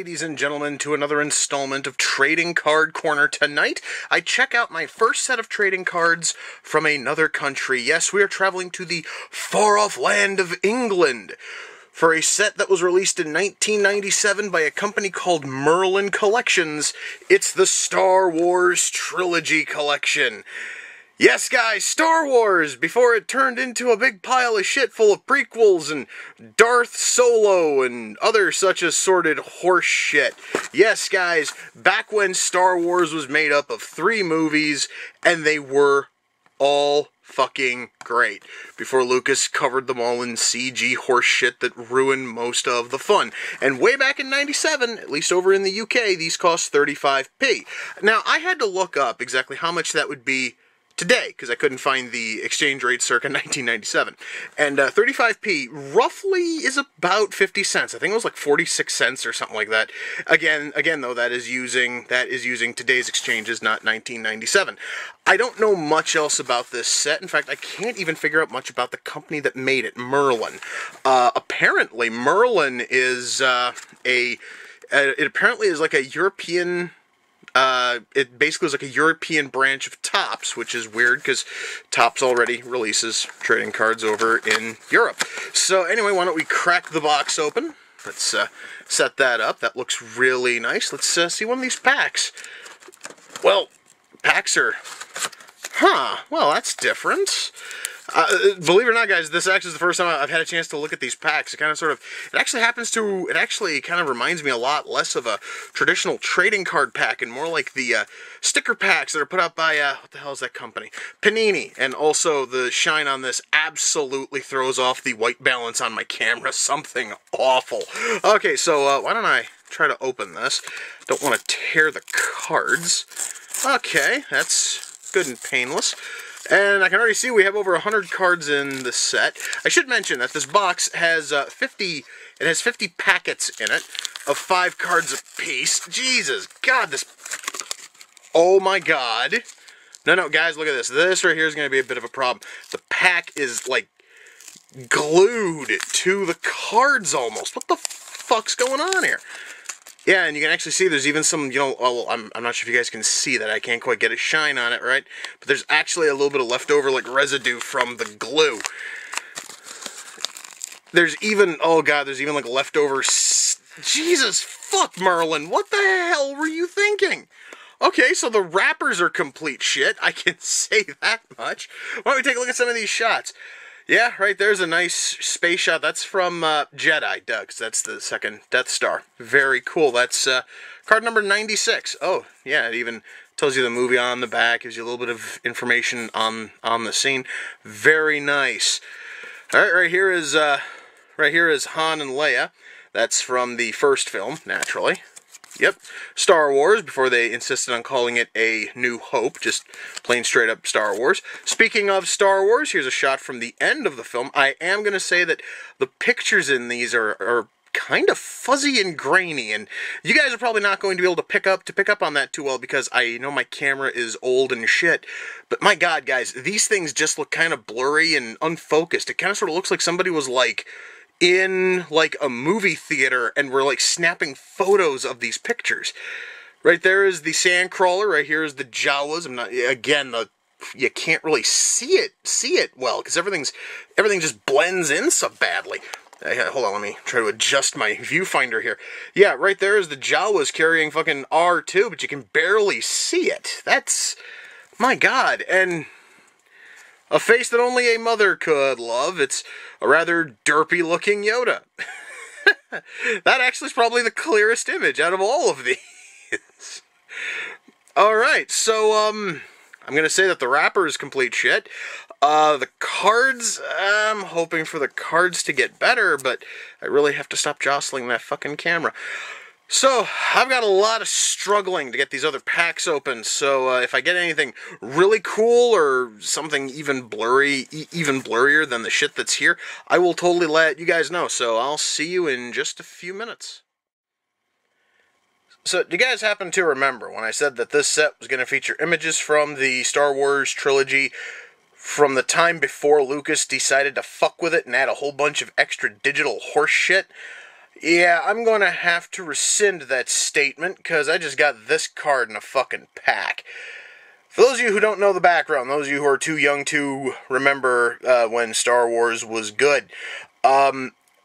ladies and gentlemen, to another installment of Trading Card Corner. Tonight, I check out my first set of trading cards from another country. Yes, we are traveling to the far-off land of England for a set that was released in 1997 by a company called Merlin Collections. It's the Star Wars Trilogy Collection. Yes, guys, Star Wars, before it turned into a big pile of shit full of prequels and Darth Solo and other such assorted horse shit. Yes, guys, back when Star Wars was made up of 3 movies, and they were all fucking great, before Lucas covered them all in CG horse shit that ruined most of the fun. And way back in 97, at least over in the UK, these cost 35p. Now, I had to look up exactly how much that would be today, because I couldn't find the exchange rate circa 1997. And 35p roughly is about 50 cents. I think it was like 46 cents or something like that. Again though, that is using today's exchanges, not 1997. I don't know much else about this set. In fact, I can't even figure out much about the company that made it, Merlin. Apparently, Merlin is it apparently is like a European. It basically is like a European branch of Topps, which is weird because Topps already releases trading cards over in Europe. So anyway, why don't we crack the box open? Let's set that up. That looks really nice. Let's see one of these packs. Well, packs are... well, that's different. Believe it or not, guys, this actually is the first time I've had a chance to look at these packs. It actually kind of reminds me a lot less of a traditional trading card pack and more like the sticker packs that are put out by, what the hell is that company? Panini. And also the shine on this absolutely throws off the white balance on my camera. Something awful. Okay, so why don't I try to open this? Don't want to tear the cards. Okay, that's good and painless. And I can already see we have over 100 cards in the set. I should mention that this box has 50 packets in it of 5 cards apiece. Jesus, God, this... Oh my God. No, guys, look at this. This right here is going to be a bit of a problem. The pack is, like, glued to the cards almost. What the fuck's going on here? Yeah, and you can actually see there's even some, well, I'm not sure if you guys can see that. I can't quite get a shine on it, right? But there's actually a little bit of leftover, like, residue from the glue. There's even, oh God, there's even, like, leftover... Jesus, fuck, Merlin, what the hell were you thinking? Okay, so the wrappers are complete shit. I can say that much. Why don't we take a look at some of these shots? Yeah, right there's a nice space shot. That's from Jedi, Doug. That's the second Death Star. Very cool. That's card number 96. Oh, yeah, it even tells you the movie on the back, gives you a little bit of information on the scene. Very nice. All right, right here is Han and Leia. That's from the first film, naturally. Yep, Star Wars, before they insisted on calling it A New Hope, just plain straight up Star Wars. Speaking of Star Wars, here's a shot from the end of the film. I am going to say that the pictures in these are kind of fuzzy and grainy, and you guys are probably not going to be able to pick up on that too well, because I know my camera is old and shit, but my God, guys, these things just look kind of blurry and unfocused. It kind of sort of looks like somebody was like in like a movie theater and we're like snapping photos of these pictures. Right there is the Sandcrawler. Right here is the Jawas. You can't really see it well because everything just blends in so badly. Hold on, let me try to adjust my viewfinder here. Yeah, right there is the Jawas carrying fucking R2, but you can barely see it. That's, my God, and a face that only a mother could love. It's a rather derpy-looking Yoda. That actually is probably the clearest image out of all of these. Alright, so, I'm going to say that the wrapper is complete shit. The cards, I'm hoping for the cards to get better, but I really have to stop jostling that fucking camera. So, I've got a lot of struggling to get these other packs open, so if I get anything really cool or something even blurrier than the shit that's here, I will totally let you guys know, so I'll see you in just a few minutes. So, do you guys happen to remember when I said that this set was going to feature images from the Star Wars trilogy from the time before Lucas decided to fuck with it and add a whole bunch of extra digital horse shit? Yeah, I'm going to have to rescind that statement, because I just got this card in a fucking pack. For those of you who don't know the background, those of you who are too young to remember when Star Wars was good,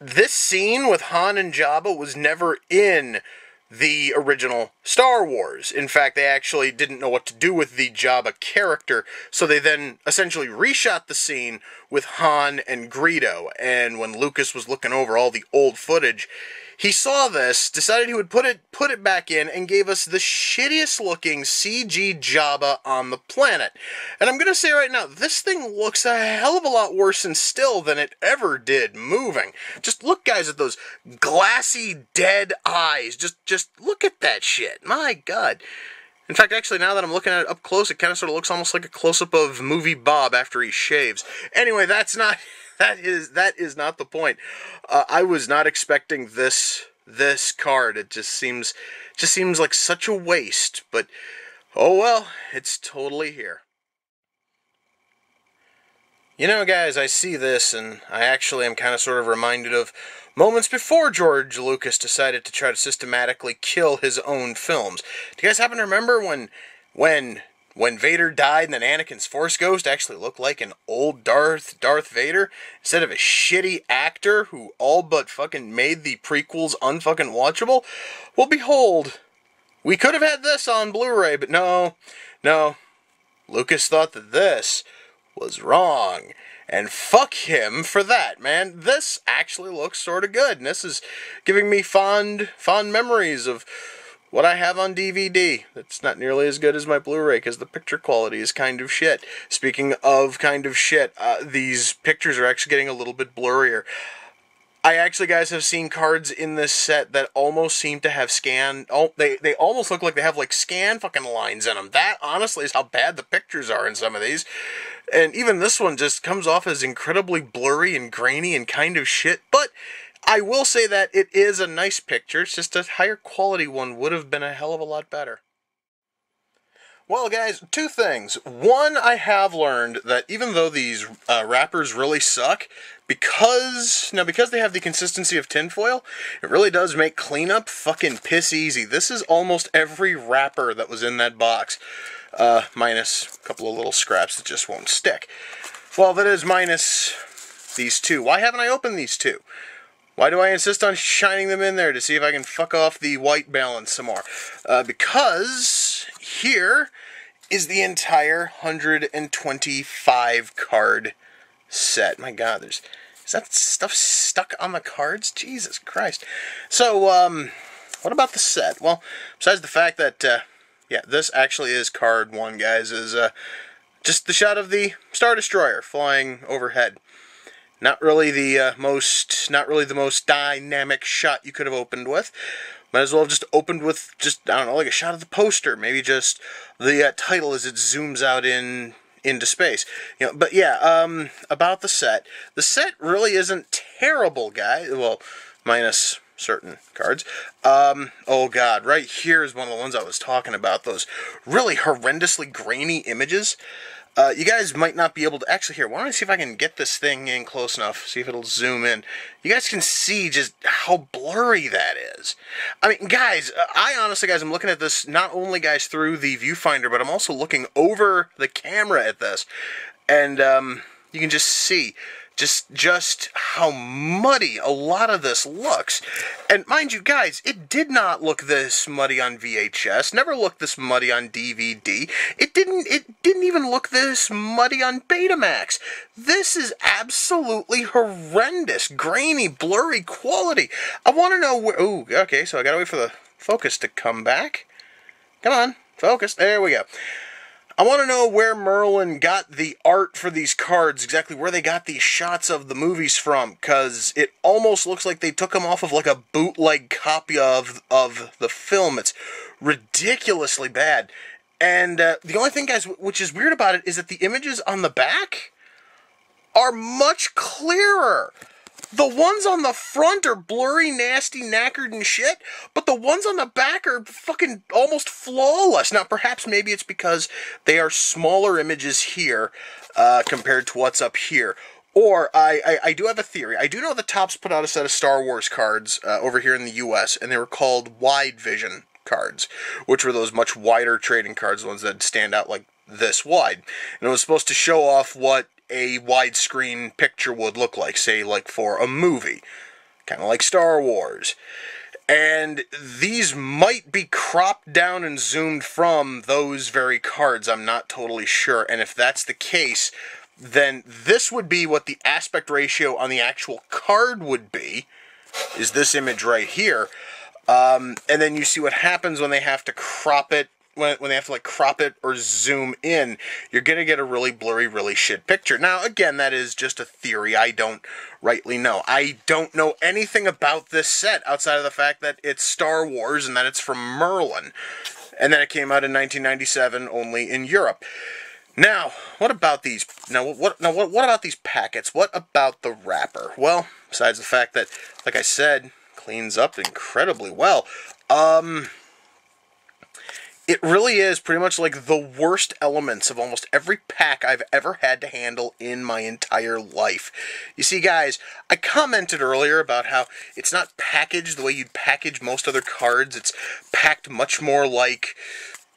this scene with Han and Jabba was never in the original Star Wars. In fact, they actually didn't know what to do with the Jabba character, so they then essentially reshot the scene with Han and Greedo. And when Lucas was looking over all the old footage, he saw this, decided he would put it back in, and gave us the shittiest looking CG Jabba on the planet. And I'm gonna say right now, this thing looks a hell of a lot worse in still than it ever did moving. Just look, guys, at those glassy, dead eyes. Just look at that shit. My God. In fact, actually, now that I'm looking at it up close, it kind of sort of looks almost like a close-up of Movie Bob after he shaves. Anyway, that is not the point. I was not expecting this card. It just seems like such a waste. But oh well, it's totally here. You know, guys, I see this, and I actually am kind of sort of reminded of moments before George Lucas decided to try to systematically kill his own films. Do you guys happen to remember when Vader died and then Anakin's Force Ghost actually looked like an old Darth Vader instead of a shitty actor who all but fucking made the prequels unfucking watchable? Well, behold, we could have had this on Blu-ray, but no. Lucas thought that this was wrong. And fuck him for that, man. This actually looks sort of good, and this is giving me fond memories of what I have on DVD. That's not nearly as good as my Blu-ray, because the picture quality is kind of shit. Speaking of kind of shit, these pictures are actually getting a little bit blurrier. I actually, guys, have seen cards in this set that almost seem to have scan... Oh, they almost look like they have, like, scan fucking lines in them. That, honestly, is how bad the pictures are in some of these. And even this one just comes off as incredibly blurry and grainy and kind of shit. But I will say that it is a nice picture. It's just a higher quality one would have been a hell of a lot better. Well, guys, two things. One, I have learned that even though these wrappers really suck, because they have the consistency of tinfoil, it really does make cleanup fucking piss easy. This is almost every wrapper that was in that box, minus a couple of little scraps that just won't stick. Well, that is minus these two. Why haven't I opened these two? Why do I insist on shining them in there to see if I can fuck off the white balance some more? Because here is the entire 125 card set. My God, is that stuff stuck on the cards? Jesus Christ. So, what about the set? Well, besides the fact that, yeah, this actually is card one, guys, is just the shot of the Star Destroyer flying overhead. Not really the most dynamic shot you could have opened with. Might as well have just opened with just, I don't know, like a shot of the poster. Maybe just the title as it zooms out into space. You know, but yeah, about the set. The set really isn't terrible, guys. Well, minus certain cards. Oh God, right here is one of the ones I was talking about. Those really horrendously grainy images. You guys might not be able to... Actually, here, why don't I see if I can get this thing in close enough, see if it'll zoom in. You guys can see just how blurry that is. I mean, guys, I honestly, guys, I'm looking at this not only, guys, through the viewfinder, but I'm also looking over the camera at this. And you can just see just how muddy a lot of this looks. And mind you, guys, it did not look this muddy on VHS, never looked this muddy on DVD. It didn't even look this muddy on Betamax. This is absolutely horrendous, grainy, blurry quality. I want to know where... Ooh, okay, so I gotta wait for the focus to come back. Come on, focus. There we go. I want to know where Merlin got the art for these cards, exactly where they got these shots of the movies from, because it almost looks like they took them off of like a bootleg copy of the film. It's ridiculously bad. And the only thing, guys, which is weird about it is that the images on the back are much clearer. The ones on the front are blurry, nasty, knackered and shit, but the ones on the back are fucking almost flawless. Now, perhaps maybe it's because they are smaller images here compared to what's up here. Or I do have a theory. I do know that Topps put out a set of Star Wars cards over here in the U.S., and they were called Wide Vision cards, which were those much wider trading cards, the ones that stand out like this wide. And it was supposed to show off what a widescreen picture would look like, say, like for a movie, kind of like Star Wars. And these might be cropped down and zoomed from those very cards. I'm not totally sure. And if that's the case, then this would be what the aspect ratio on the actual card would be, is this image right here. And then you see what happens when they have to crop it, when they have to like crop it or zoom in. You're going to get a really blurry, really shit picture. Now, again, that is just a theory. I don't rightly know. I don't know anything about this set outside of the fact that it's Star Wars and that it's from Merlin. And then it came out in 1997 only in Europe. Now, what about these? What about these packets? What about the wrapper? Well, besides the fact that, like I said, cleans up incredibly well. It really is pretty much like the worst elements of almost every pack I've ever had to handle in my entire life. You see, guys, I commented earlier about how it's not packaged the way you'd package most other cards. It's packed much more like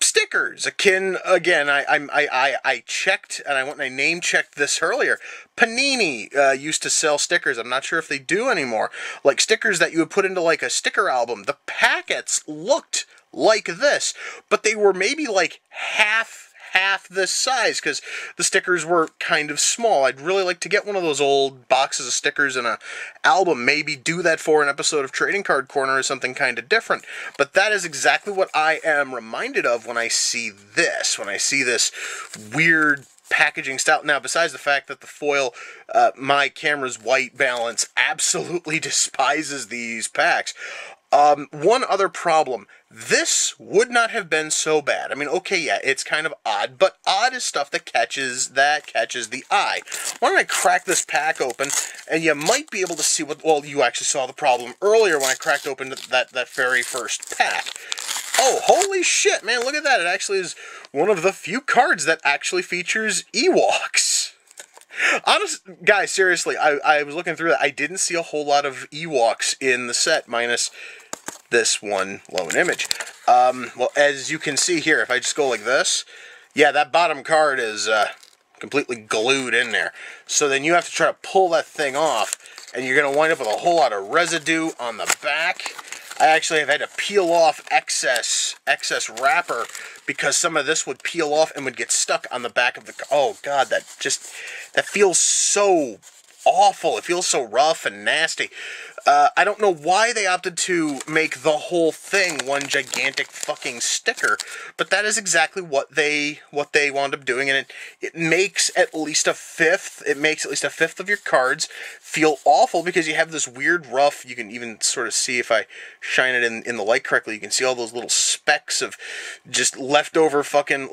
stickers, akin, again, I checked, and I went and I name-checked this earlier. Panini used to sell stickers. I'm not sure if they do anymore. Like stickers that you would put into like a sticker album. The packets looked like this, but they were maybe like half this size, because the stickers were kind of small. I'd really like to get one of those old boxes of stickers in a album, maybe do that for an episode of Trading Card Corner or something kind of different. But that is exactly what I am reminded of when I see this, weird packaging style. Now, besides the fact that the foil, my camera's white balance absolutely despises these packs. One other problem. This would not have been so bad. I mean, okay, yeah, it's kind of odd, but odd is stuff that catches the eye. Why don't I crack this pack open, and you might be able to see what, well, you actually saw the problem earlier when I cracked open that very first pack. Oh, holy shit, man, look at that. It actually is one of the few cards that actually features Ewoks. Honest, guys, seriously, I was looking through that. I didn't see a whole lot of Ewoks in the set, minus this one lone image. Well, as you can see here, if I just go like this, yeah, that bottom card is completely glued in there. So then you have to try to pull that thing off, and you're going to wind up with a whole lot of residue on the back. I actually have had to peel off excess wrapper because some of this would peel off and would get stuck on the back of the... Oh, God, that feels so awful. It feels so rough and nasty. I don't know why they opted to make the whole thing one gigantic fucking sticker, but that is exactly what they wound up doing, and it makes at least a fifth. It makes at least a fifth of your cards feel awful because you have this weird rough. You can even sort of see, if I shine it in the light correctly, you can see all those little specks of just leftover fucking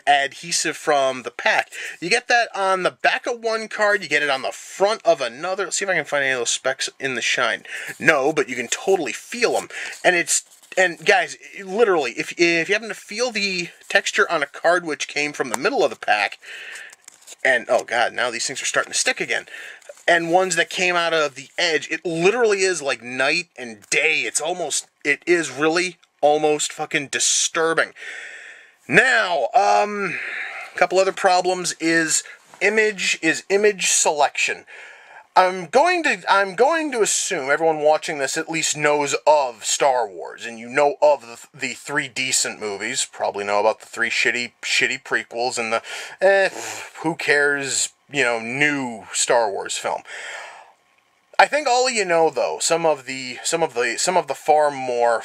adhesive from the pack. You get that on the back of one card, you get it on the front of another. Let's see if I can find any of those specks in the shine. No, but you can totally feel them. And guys, literally, if you happen to feel the texture on a card which came from the middle of the pack, and oh god, now these things are starting to stick again, and ones that came out of the edge, it literally is like night and day. It is really almost fucking disturbing. Now, a couple other problems is image selection. I'm going to assume everyone watching this at least knows of Star Wars, and you know of the three decent movies, probably know about the three shitty prequels, and the who cares, new Star Wars film. I think all of you know, though, some of the far more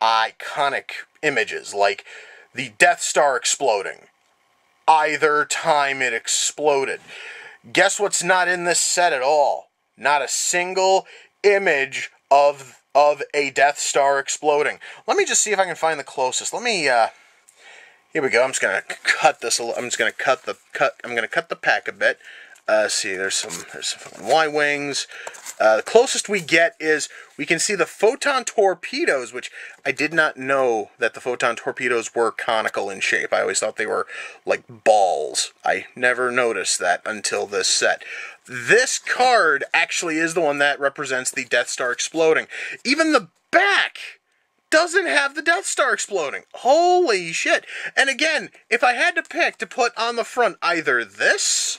iconic images, like the Death Star exploding. Either time it exploded. Guess what's not in this set at all? Not a single image of a Death Star exploding. Let me just see if I can find the closest. Let me here we go. I'm just gonna cut this. I'm gonna cut the pack a bit. See, there's some fucking Y-wings. The closest we get is we can see the photon torpedoes, which I did not know that the photon torpedoes were conical in shape. I always thought they were like balls. I never noticed that until this set. This card actually is the one that represents the Death Star exploding. Even the back doesn't have the Death Star exploding. Holy shit. And again, if I had to pick to put on the front either this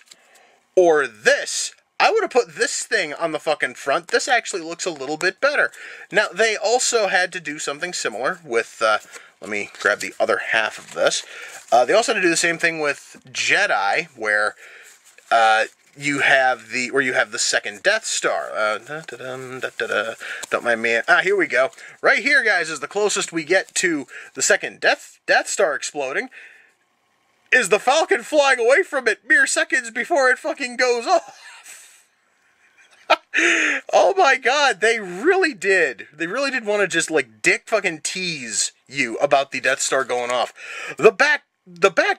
or this, I would have put this thing on the fucking front. This actually looks a little bit better. Now, they also had to do something similar with, let me grab the other half of this. They also had to do the same thing with Jedi, where you have the second Death Star. Don't mind me. Here we go. Right here, guys, is the closest we get to the second Death Star exploding. Is the Falcon flying away from it mere seconds before it fucking goes off. Oh my god, they really did. They really did want to just, like, dick fucking tease you about the Death Star going off. The back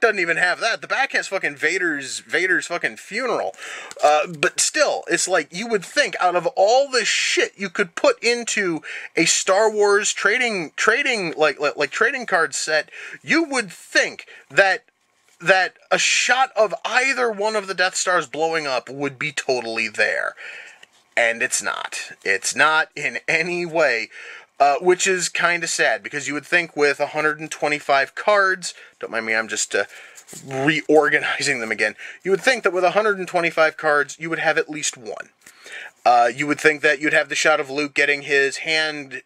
doesn't even have that. The back has fucking Vader's fucking funeral. But still, it's like, you would think out of all the shit you could put into a Star Wars trading card set, you would think that a shot of either one of the Death Stars blowing up would be totally there. And it's not. It's not in any way, which is kind of sad, because you would think with 125 cards, don't mind me, I'm just reorganizing them again, you would think that with 125 cards, you would have at least one. You would think that you'd have the shot of Luke getting his hand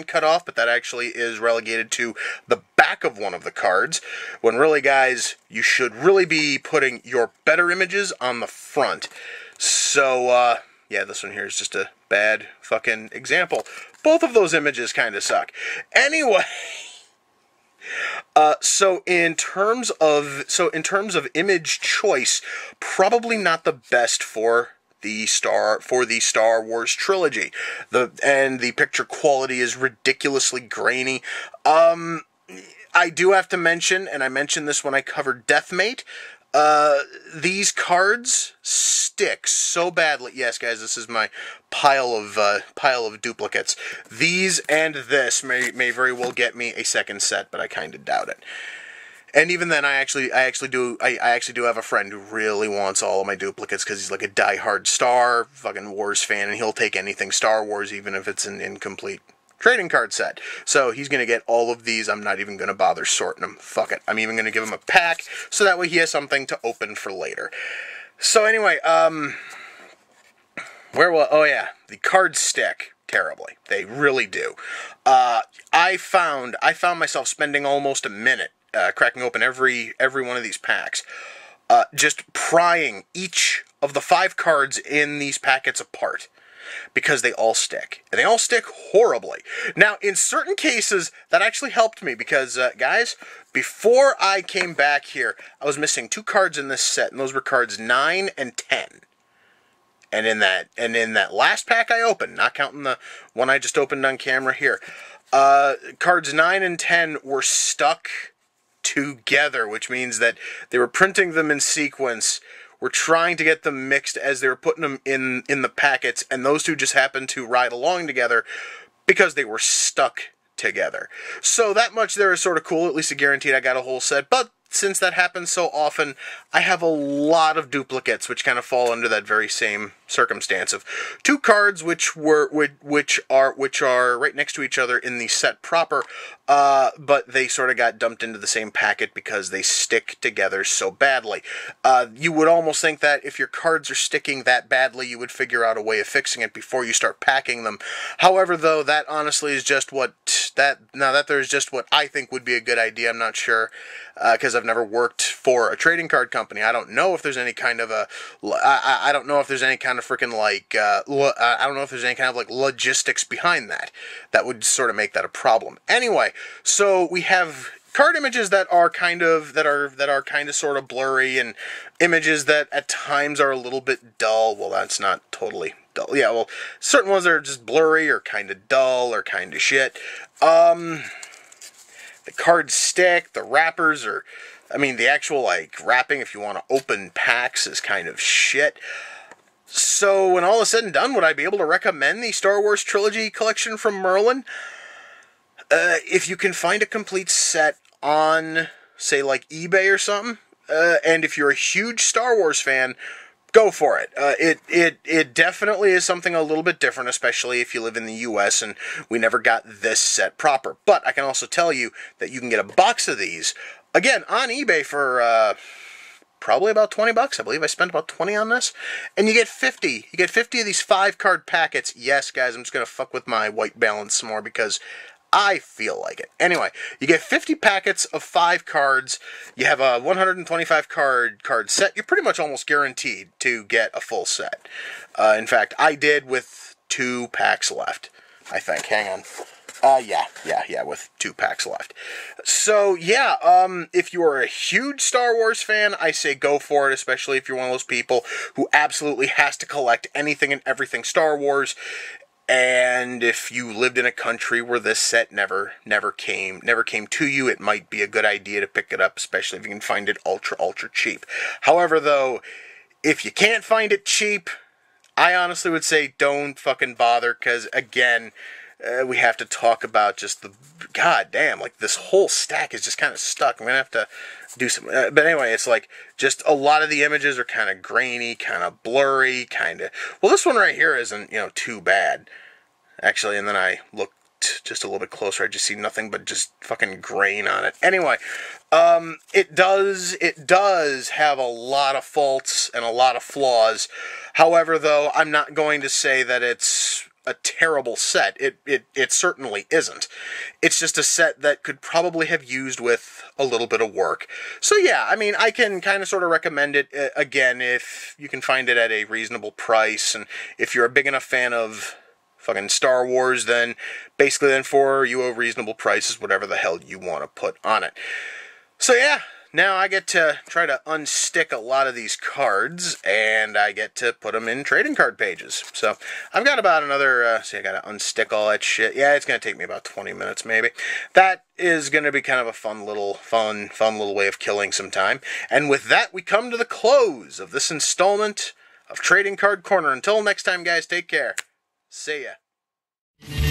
cut off, but that actually is relegated to the back of one of the cards, when really, guys, you should really be putting your better images on the front. So, yeah, this one here is just a bad fucking example. Both of those images kind of suck. Anyway, so in terms of image choice, probably not the best for the Star Wars trilogy. The picture quality is ridiculously grainy. I do have to mention, and I mentioned this when I covered Deathmate, these cards stick so badly. Yes, guys, this is my pile of duplicates. These and this may very well get me a second set, but I kind of doubt it. And even then, I actually do have a friend who really wants all of my duplicates, because he's like a diehard Star fucking Wars fan, and he'll take anything Star Wars, even if it's an incomplete trading card set. So he's going to get all of these. I'm not even going to bother sorting them. Fuck it. I'm even going to give him a pack, so that way he has something to open for later. So anyway, oh yeah, the cards stick terribly. They really do. I found myself spending almost a minute cracking open every one of these packs, just prying each of the 5 cards in these packets apart, because they all stick. And they all stick horribly. Now, in certain cases, that actually helped me, because, guys, before I came back here, I was missing 2 cards in this set, and those were cards 9 and 10. And in that last pack I opened, not counting the one I just opened on camera here, cards 9 and 10 were stuck together, which means that they were printing them in sequence. We're trying to get them mixed as they were putting them in the packets, and those two just happened to ride along together because they were stuck together. So that much there is sort of cool. At least it guaranteed I got a whole set. But since that happens so often, I have a lot of duplicates which kind of fall under that very same circumstance of 2 cards which are right next to each other in the set proper, but they sort of got dumped into the same packet because they stick together so badly. You would almost think that if your cards are sticking that badly, you would figure out a way of fixing it before you start packing them. However, though, that honestly is just what there's just what I think would be a good idea. I'm not sure, because I've never worked for a trading card company. I don't know if there's any kind of I don't know if there's any kind of freaking like I don't know if there's any kind of like logistics behind that would sort of make that a problem. Anyway, so we have card images that are kind of sort of blurry, and images that at times are a little bit dull. Well, that's not totally dull. Yeah, well, certain ones are just blurry or kind of dull or kind of shit. The cards stick. The wrappers are I mean, the actual, like, wrapping, if you want to open packs, is kind of shit. So, when all is said and done, would I be able to recommend the Star Wars Trilogy collection from Merlin? If you can find a complete set on, say, like, eBay or something, and if you're a huge Star Wars fan, go for it. It definitely is something a little bit different, especially if you live in the U.S. and we never got this set proper. But I can also tell you that you can get a box of these, again, on eBay for probably about 20 bucks. I believe I spent about 20 on this. And you get 50. You get 50 of these 5-card packets. Yes, guys, I'm just going to fuck with my white balance some more because I feel like it. Anyway, you get 50 packets of 5 cards. You have a 125 card set. You're pretty much almost guaranteed to get a full set. In fact, I did with 2 packs left, I think. Hang on. Yeah, with 2 packs left. So, yeah, if you are a huge Star Wars fan, I say go for it, especially if you're one of those people who absolutely has to collect anything and everything Star Wars. And if you lived in a country where this set never came to you, it might be a good idea to pick it up, especially if you can find it ultra cheap. However, though, if you can't find it cheap, I honestly would say don't fucking bother, because again, we have to talk about just the goddamn, like, this whole stack is just kind of stuck. I'm gonna have to do some, but anyway, it's like just a lot of the images are kind of grainy, kind of blurry, well, this one right here isn't, too bad actually, and then I looked just a little bit closer, I just see nothing but just fucking grain on it. Anyway, it does have a lot of faults and a lot of flaws. However, though, I'm not going to say that it's a terrible set. It certainly isn't. It's just a set that could probably have used with a little bit of work. So yeah, I mean, I can kind of sort of recommend it, again, if you can find it at a reasonable price, and if you're a big enough fan of fucking Star Wars, then basically then for you a reasonable price is whatever the hell you want to put on it. So yeah, now I get to try to unstick a lot of these cards, and I get to put them in trading card pages. So I've got about another, see, I got to unstick all that shit. Yeah, it's going to take me about 20 minutes maybe. That is going to be kind of a fun little way of killing some time. And with that, we come to the close of this installment of Trading Card Corner. Until next time, guys, take care. See ya.